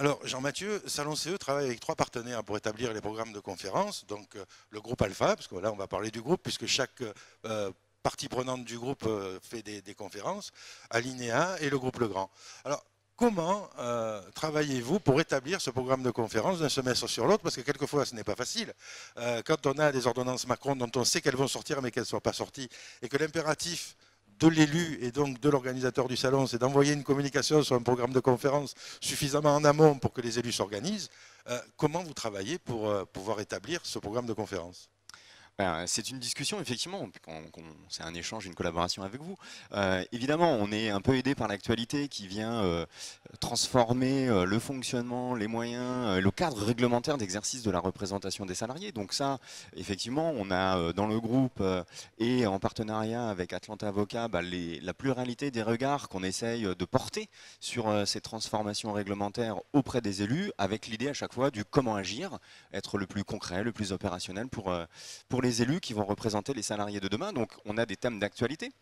Alors, Jean-Mathieu, Salon CE travaille avec 3 partenaires pour établir les programmes de conférences. Donc, le groupe Alpha, parce que là, on va parler du groupe, puisque chaque partie prenante du groupe fait des conférences, Alinéa et le groupe Legrand. Alors, comment travaillez-vous pour établir ce programme de conférences d'un semestre sur l'autre? Parce que quelquefois, ce n'est pas facile. Quand on a des ordonnances Macron dont on sait qu'elles vont sortir, mais qu'elles ne sont pas sorties, et que l'impératif de l'élu et donc de l'organisateur du salon, c'est d'envoyer une communication sur un programme de conférence suffisamment en amont pour que les élus s'organisent. Comment vous travaillez pour pouvoir établir ce programme de conférence? C'est une discussion, effectivement, c'est un échange, une collaboration avec vous. Évidemment, on est un peu aidé par l'actualité qui vient transformer le fonctionnement, les moyens, le cadre réglementaire d'exercice de la représentation des salariés. Donc ça, effectivement, on a dans le groupe et en partenariat avec Atlanta Avocat la pluralité des regards qu'on essaye de porter sur ces transformations réglementaires auprès des élus, avec l'idée à chaque fois du comment agir, être le plus concret, le plus opérationnel pour les élus qui vont représenter les salariés de demain. Donc on a des thèmes d'actualité.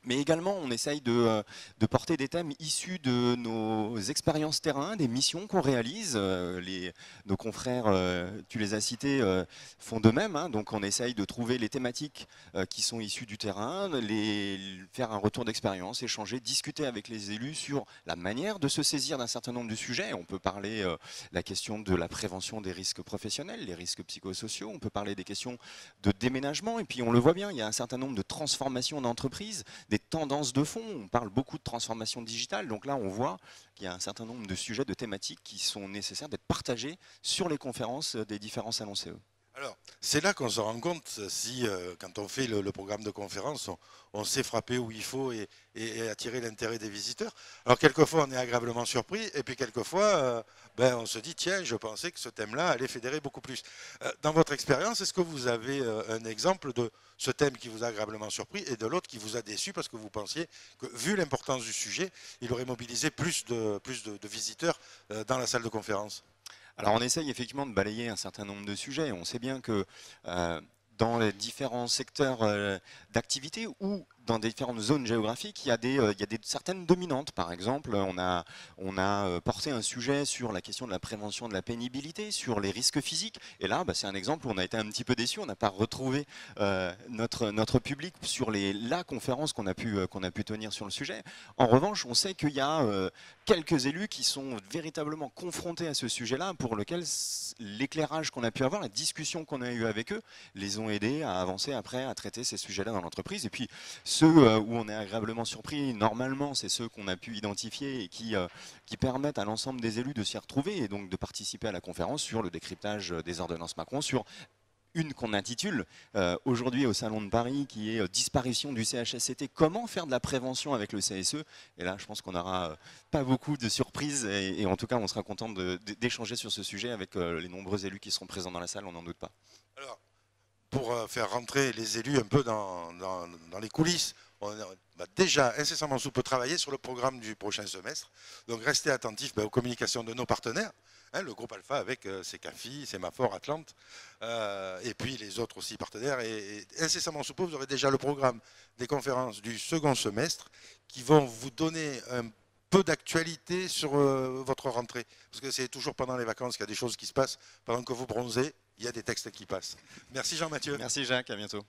Mais également, on essaye de porter des thèmes issus de nos expériences terrain, des missions qu'on réalise. Nos confrères, tu les as cités, font de même. Hein. Donc on essaye de trouver les thématiques qui sont issues du terrain, faire un retour d'expérience, échanger, discuter avec les élus sur la manière de se saisir d'un certain nombre de sujets. On peut parler la question de la prévention des risques professionnels, les risques psychosociaux. On peut parler des questions de déménagement. Et puis on le voit bien, il y a un certain nombre de transformations d'entreprises, des tendances de fond. On parle beaucoup de transformation digitale, donc là on voit qu'il y a un certain nombre de sujets, de thématiques qui sont nécessaires d'être partagés sur les conférences des différents salons CE. Alors, c'est là qu'on se rend compte si, quand on fait le programme de conférence, on sait frapper où il faut et attirer l'intérêt des visiteurs. Alors, quelquefois, on est agréablement surpris, et puis quelquefois, on se dit, tiens, je pensais que ce thème-là allait fédérer beaucoup plus. Dans votre expérience, est-ce que vous avez un exemple de ce thème qui vous a agréablement surpris et de l'autre qui vous a déçu parce que vous pensiez que, vu l'importance du sujet, il aurait mobilisé plus de visiteurs dans la salle de conférence? Alors on essaye effectivement de balayer un certain nombre de sujets. On sait bien que dans les différents secteurs d'activité ou dans différentes zones géographiques, il y a certaines dominantes. Par exemple, on a porté un sujet sur la question de la prévention de la pénibilité, sur les risques physiques. Et là, c'est un exemple où on a été un petit peu déçu. On n'a pas retrouvé notre public sur la conférence qu'on a pu tenir sur le sujet. En revanche, on sait qu'il y a quelques élus qui sont véritablement confrontés à ce sujet-là, pour lequel l'éclairage qu'on a pu avoir, la discussion qu'on a eue avec eux, les ont aidés à avancer après, à traiter ces sujets-là dans l'entreprise. Et puis, ceux où on est agréablement surpris, normalement, c'est ceux qu'on a pu identifier et qui permettent à l'ensemble des élus de s'y retrouver et donc de participer à la conférence sur le décryptage des ordonnances Macron, sur une qu'on intitule aujourd'hui au Salon de Paris, qui est disparition du CHSCT, comment faire de la prévention avec le CSE. Et là, je pense qu'on n'aura pas beaucoup de surprises et en tout cas, on sera content d'échanger sur ce sujet avec les nombreux élus qui seront présents dans la salle, on n'en doute pas. Alors, pour faire rentrer les élus un peu dans les coulisses, on va déjà incessamment sous peu travailler sur le programme du prochain semestre. Donc restez attentifs aux communications de nos partenaires, hein, le groupe Alpha avec CECAFI, Sémaphore, Atlante, et puis les autres aussi partenaires. Et incessamment sous peu, vous aurez déjà le programme des conférences du second semestre qui vont vous donner un peu d'actualité sur votre rentrée. Parce que c'est toujours pendant les vacances qu'il y a des choses qui se passent. Pendant que vous bronzez, il y a des textes qui passent. Merci Jean-Mathieu. Merci Jacques, à bientôt.